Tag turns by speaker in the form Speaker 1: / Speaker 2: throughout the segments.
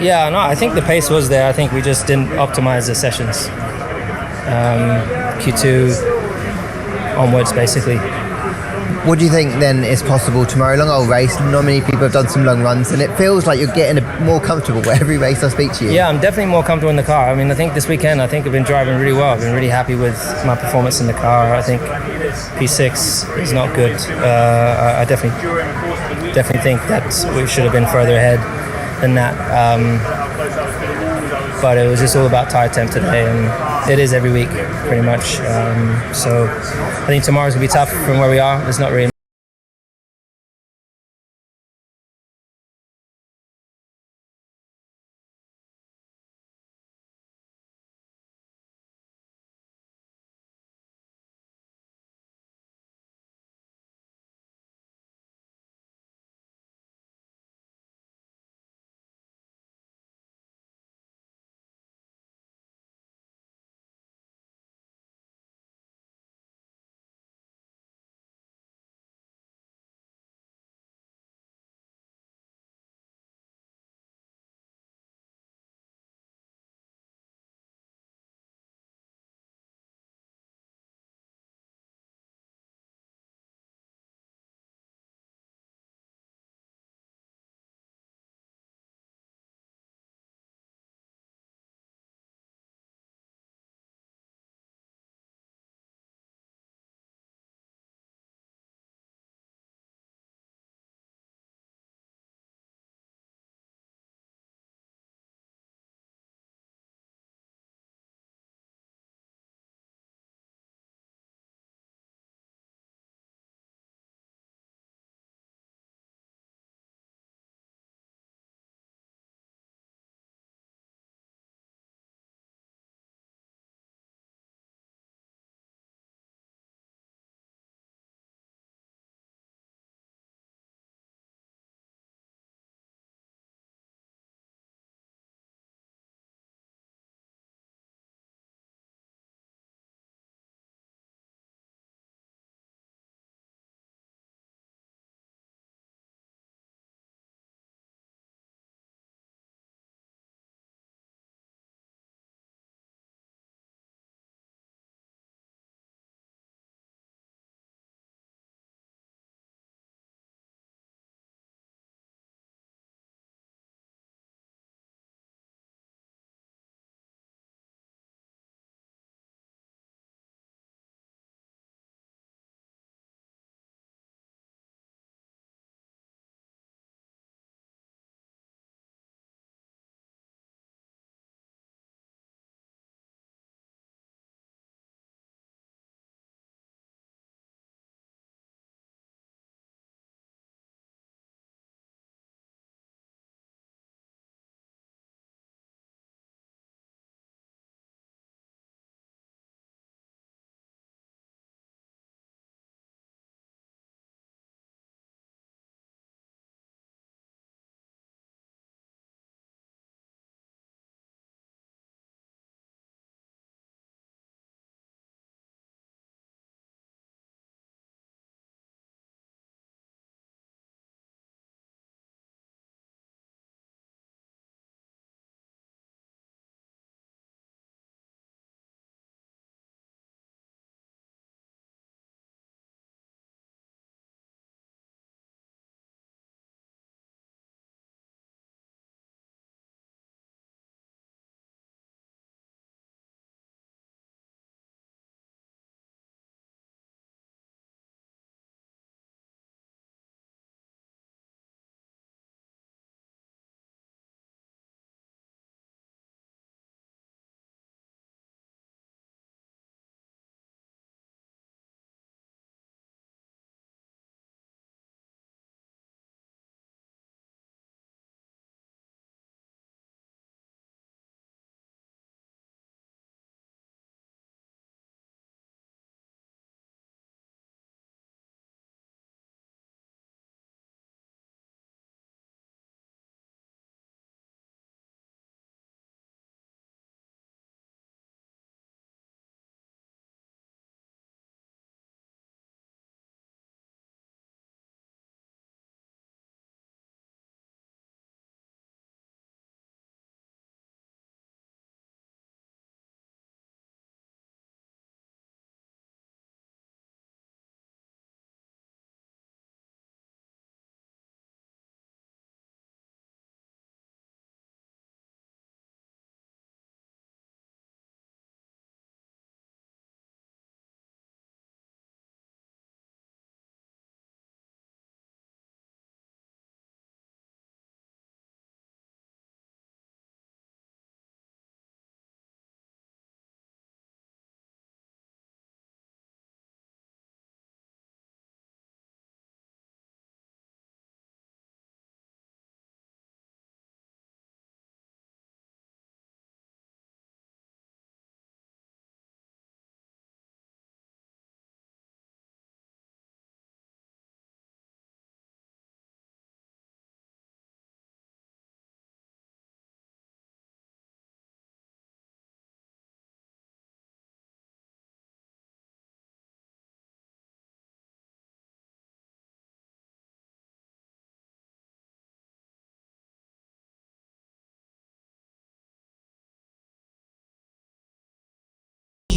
Speaker 1: Yeah, no, I think the pace was there. I think we just didn't optimize the sessions. Q2 onwards, basically.
Speaker 2: What do you think then is possible tomorrow? Long old race. Not many people have done some long runs, and it feels like you're getting more comfortable with every race I speak to you.
Speaker 1: Yeah, I'm definitely more comfortable in the car. I mean, I think this weekend, I've been driving really well. I've been really happy with my performance in the car. I think P6 is not good. I definitely think that we should have been further ahead than that. But it was just all about tire temp today, and it is every week, pretty much. So I think tomorrow's gonna be tough from where we are. There's not really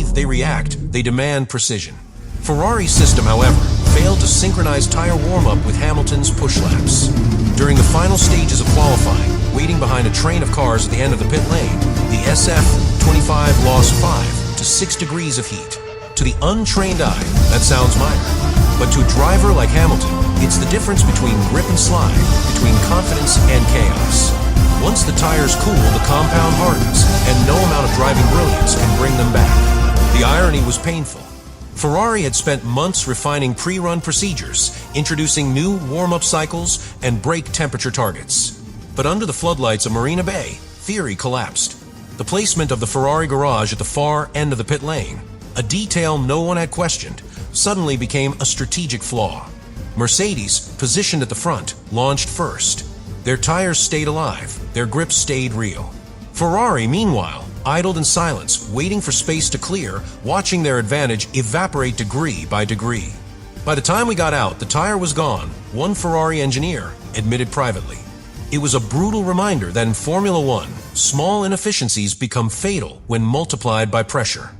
Speaker 3: They react, they demand precision. Ferrari's system, however, failed to synchronize tire warm-up with Hamilton's push laps. During the final stages of qualifying, waiting behind a train of cars at the end of the pit lane, the SF25 lost 5 to 6 degrees of heat. To the untrained eye, that sounds minor. But to a driver like Hamilton, it's the difference between grip and slide, between confidence and chaos. Once the tires cool, the compound hardens, and no amount of driving brilliance can bring them back. The irony was painful. Ferrari had spent months refining pre-run procedures, introducing new warm-up cycles and brake temperature targets. But under the floodlights of Marina Bay, theory collapsed. The placement of the Ferrari garage at the far end of the pit lane, a detail no one had questioned, suddenly became a strategic flaw. Mercedes, positioned at the front, launched first. Their tires stayed alive, their grips stayed real. Ferrari, meanwhile, idled in silence, waiting for space to clear, watching their advantage evaporate degree by degree. By the time we got out, the tire was gone, one Ferrari engineer admitted privately. It was a brutal reminder that in Formula One, small inefficiencies become fatal when multiplied by pressure.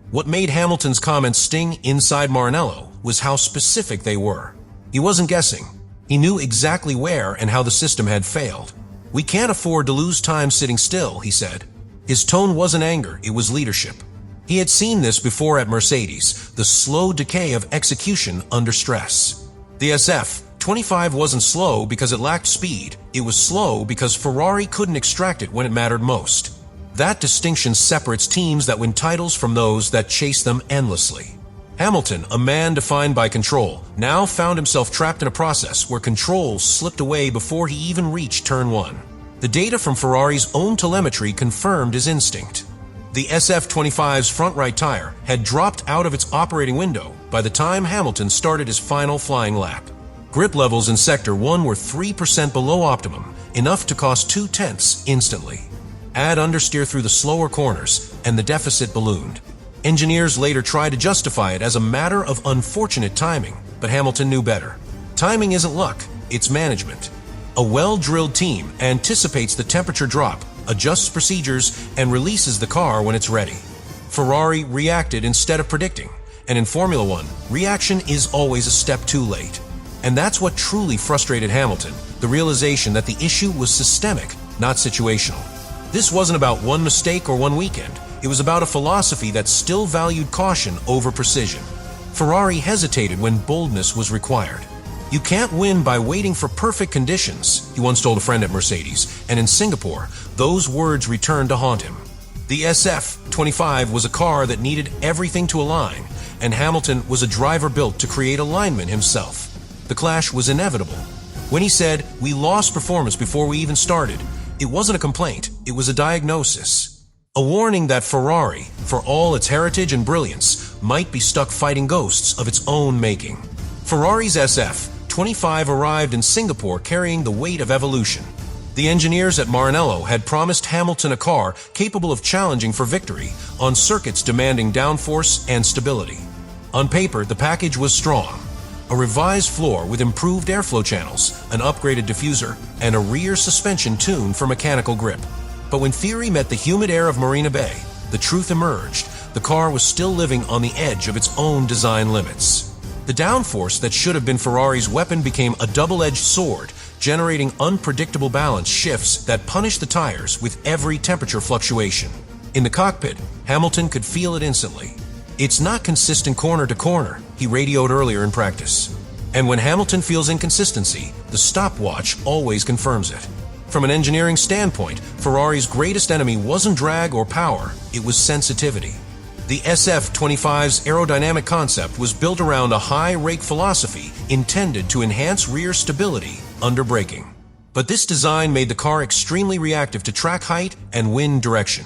Speaker 3: What made Hamilton's comments sting inside Maranello was how specific they were. He wasn't guessing. He knew exactly where and how the system had failed. "We can't afford to lose time sitting still," he said. His tone wasn't anger, it was leadership. He had seen this before at Mercedes, the slow decay of execution under stress. The SF25 wasn't slow because it lacked speed, it was slow because Ferrari couldn't extract it when it mattered most. That distinction separates teams that win titles from those that chase them endlessly. Hamilton, a man defined by control, now found himself trapped in a process where control slipped away before he even reached turn 1. The data from Ferrari's own telemetry confirmed his instinct. The SF25's front right tire had dropped out of its operating window by the time Hamilton started his final flying lap. Grip levels in Sector 1 were 3% below optimum, enough to cost 0.2 instantly. Add understeer through the slower corners, and the deficit ballooned. Engineers later tried to justify it as a matter of unfortunate timing, but Hamilton knew better. Timing isn't luck, it's management. A well-drilled team anticipates the temperature drop, adjusts procedures, and releases the car when it's ready. Ferrari reacted instead of predicting, and in Formula One, reaction is always a step too late. And that's what truly frustrated Hamilton, the realization that the issue was systemic, not situational. This wasn't about one mistake or one weekend. It was about a philosophy that still valued caution over precision. Ferrari hesitated when boldness was required. "You can't win by waiting for perfect conditions," he once told a friend at Mercedes, and in Singapore, those words returned to haunt him. The SF25 was a car that needed everything to align, and Hamilton was a driver built to create alignment himself. The clash was inevitable. When he said, "We lost performance before we even started," it wasn't a complaint, it was a diagnosis. A warning that Ferrari, for all its heritage and brilliance, might be stuck fighting ghosts of its own making. Ferrari's SF25 arrived in Singapore carrying the weight of evolution. The engineers at Maranello had promised Hamilton a car capable of challenging for victory on circuits demanding downforce and stability. On paper, the package was strong. A revised floor with improved airflow channels, an upgraded diffuser, and a rear suspension tuned for mechanical grip. But when theory met the humid air of Marina Bay, the truth emerged. The car was still living on the edge of its own design limits. The downforce that should have been Ferrari's weapon became a double-edged sword, generating unpredictable balance shifts that punished the tires with every temperature fluctuation. In the cockpit, Hamilton could feel it instantly. "It's not consistent corner to corner," he radioed earlier in practice. And when Hamilton feels inconsistency, the stopwatch always confirms it. From an engineering standpoint, Ferrari's greatest enemy wasn't drag or power, it was sensitivity. The SF25's aerodynamic concept was built around a high rake philosophy intended to enhance rear stability under braking. But this design made the car extremely reactive to track height and wind direction.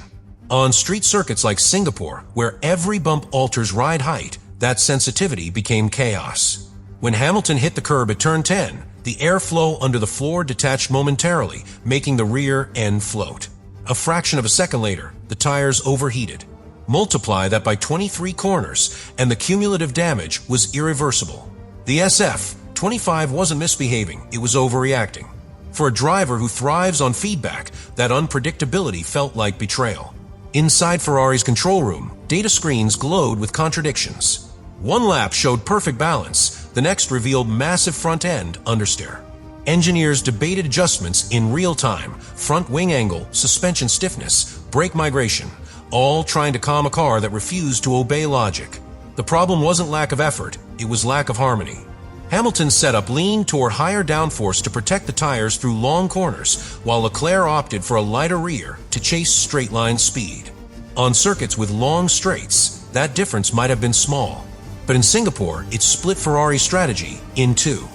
Speaker 3: On street circuits like Singapore, where every bump alters ride height, that sensitivity became chaos. When Hamilton hit the curb at turn 10, the airflow under the floor detached momentarily, making the rear end float. A fraction of a second later, the tires overheated. Multiply that by 23 corners, and the cumulative damage was irreversible. The SF25 wasn't misbehaving, it was overreacting. For a driver who thrives on feedback, that unpredictability felt like betrayal. Inside Ferrari's control room, data screens glowed with contradictions. One lap showed perfect balance, the next revealed massive front-end understeer. Engineers debated adjustments in real time, front wing angle, suspension stiffness, brake migration, all trying to calm a car that refused to obey logic. The problem wasn't lack of effort, it was lack of harmony. Hamilton's setup leaned toward higher downforce to protect the tires through long corners, while Leclerc opted for a lighter rear to chase straight-line speed. On circuits with long straights, that difference might have been small. But in Singapore, it split Ferrari's strategy in two.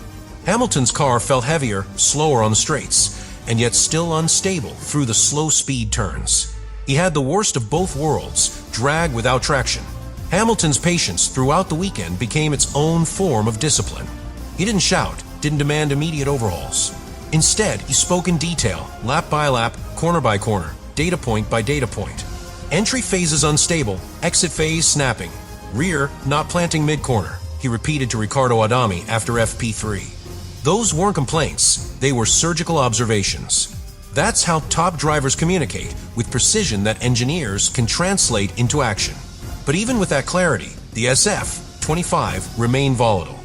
Speaker 3: Hamilton's car felt heavier, slower on the straights, and yet still unstable through the slow speed turns. He had the worst of both worlds, drag without traction. Hamilton's patience throughout the weekend became its own form of discipline. He didn't shout, didn't demand immediate overhauls. Instead, he spoke in detail, lap by lap, corner by corner, data point by data point. Entry phases unstable, exit phase snapping. Rear not planting mid-corner, he repeated to Riccardo Adami after FP3. Those weren't complaints, they were surgical observations. That's how top drivers communicate, with precision that engineers can translate into action. But even with that clarity, the SF-25 remained volatile.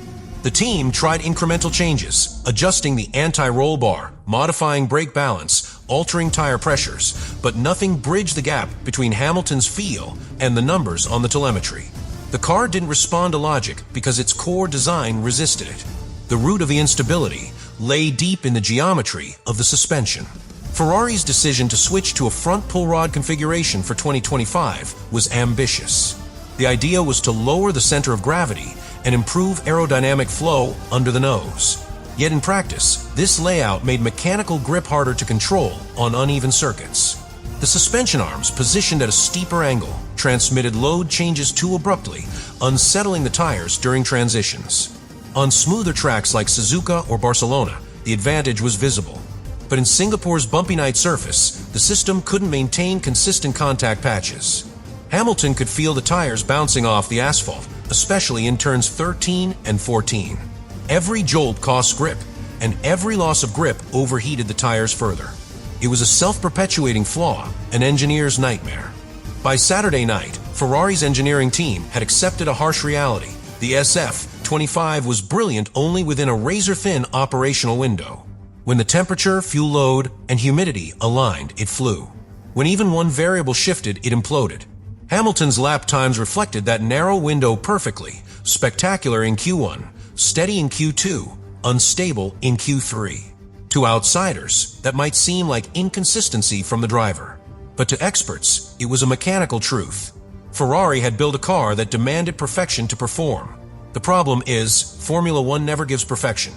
Speaker 3: The team tried incremental changes, adjusting the anti-roll bar, modifying brake balance, altering tire pressures, but nothing bridged the gap between Hamilton's feel and the numbers on the telemetry. The car didn't respond to logic because its core design resisted it. The root of the instability lay deep in the geometry of the suspension. Ferrari's decision to switch to a front pull rod configuration for 2025 was ambitious. The idea was to lower the center of gravity and improve aerodynamic flow under the nose. Yet in practice, this layout made mechanical grip harder to control on uneven circuits. The suspension arms, positioned at a steeper angle, transmitted load changes too abruptly, unsettling the tires during transitions. On smoother tracks like Suzuka or Barcelona, the advantage was visible. But in Singapore's bumpy night surface, the system couldn't maintain consistent contact patches. Hamilton could feel the tires bouncing off the asphalt, especially in turns 13 and 14. Every jolt cost grip, and every loss of grip overheated the tires further. It was a self-perpetuating flaw, an engineer's nightmare. By Saturday night, Ferrari's engineering team had accepted a harsh reality. The SF-25 was brilliant only within a razor-thin operational window. When the temperature, fuel load, and humidity aligned, it flew. When even one variable shifted, it imploded. Hamilton's lap times reflected that narrow window perfectly, spectacular in Q1, steady in Q2, unstable in Q3. To outsiders, that might seem like inconsistency from the driver. But to experts, it was a mechanical truth. Ferrari had built a car that demanded perfection to perform. The problem is, Formula One never gives perfection.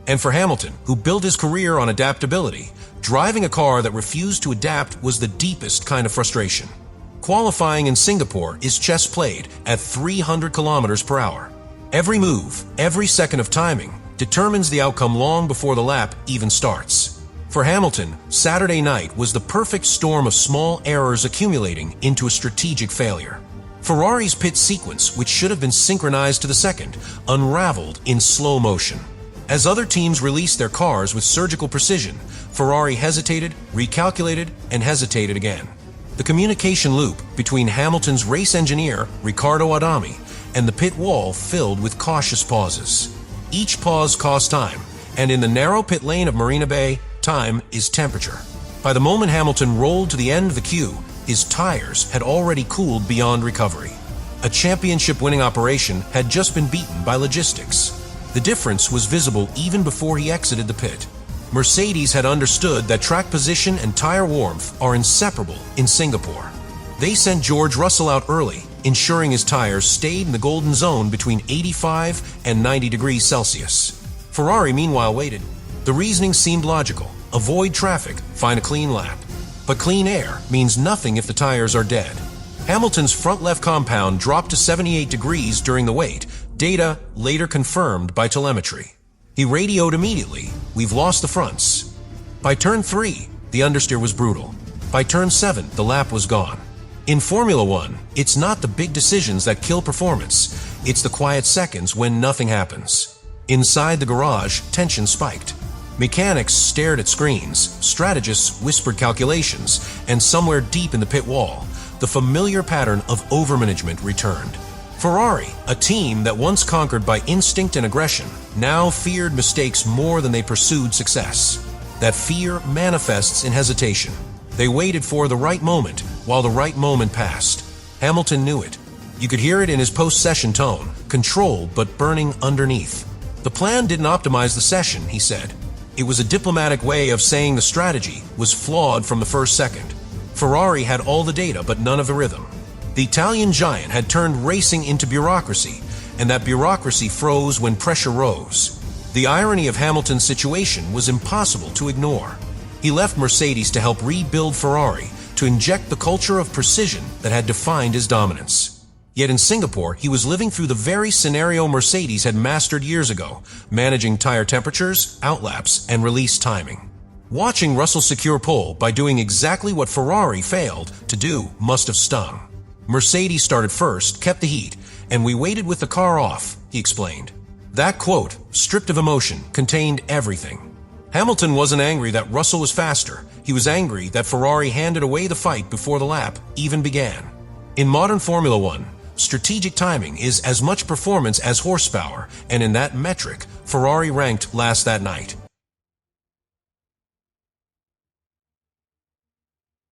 Speaker 3: And for Hamilton, who built his career on adaptability, driving a car that refused to adapt was the deepest kind of frustration. Qualifying in Singapore is chess played at 300 kilometers per hour. Every move, every second of timing, determines the outcome long before the lap even starts. For Hamilton, Saturday night was the perfect storm of small errors accumulating into a strategic failure. Ferrari's pit sequence, which should have been synchronized to the second, unraveled in slow motion. As other teams released their cars with surgical precision, Ferrari hesitated, recalculated, and hesitated again. The communication loop between Hamilton's race engineer, Riccardo Adami, and the pit wall filled with cautious pauses. Each pause cost time, and in the narrow pit lane of Marina Bay, time is temperature. By the moment Hamilton rolled to the end of the queue, his tires had already cooled beyond recovery. A championship-winning operation had just been beaten by logistics. The difference was visible even before he exited the pit. Mercedes had understood that track position and tire warmth are inseparable in Singapore. They sent George Russell out early, ensuring his tires stayed in the golden zone between 85 and 90 degrees Celsius. Ferrari, meanwhile, waited. The reasoning seemed logical. Avoid traffic, find a clean lap. But clean air means nothing if the tires are dead. Hamilton's front left compound dropped to 78 degrees during the wait, data later confirmed by telemetry. He radioed immediately, "We've lost the fronts." By turn 3, the understeer was brutal. By turn 7, the lap was gone. In Formula One, it's not the big decisions that kill performance. It's the quiet seconds when nothing happens. Inside the garage, tension spiked. Mechanics stared at screens, strategists whispered calculations, and somewhere deep in the pit wall, the familiar pattern of overmanagement returned. Ferrari, a team that once conquered by instinct and aggression, now feared mistakes more than they pursued success. That fear manifests in hesitation. They waited for the right moment, while the right moment passed. Hamilton knew it. You could hear it in his post-session tone, controlled but burning underneath. The plan didn't optimize the session, he said. It was a diplomatic way of saying the strategy was flawed from the first second. Ferrari had all the data but none of the rhythm. The Italian giant had turned racing into bureaucracy, and that bureaucracy froze when pressure rose. The irony of Hamilton's situation was impossible to ignore. He left Mercedes to help rebuild Ferrari, to inject the culture of precision that had defined his dominance. Yet in Singapore, he was living through the very scenario Mercedes had mastered years ago, managing tire temperatures, outlaps, and release timing. Watching Russell secure pole by doing exactly what Ferrari failed to do must have stung. Mercedes started first, kept the heat, and we waited with the car off, he explained. That quote, stripped of emotion, contained everything. Hamilton wasn't angry that Russell was faster. He was angry that Ferrari handed away the fight before the lap even began. In modern Formula One, strategic timing is as much performance as horsepower, and in that metric, Ferrari ranked last that night.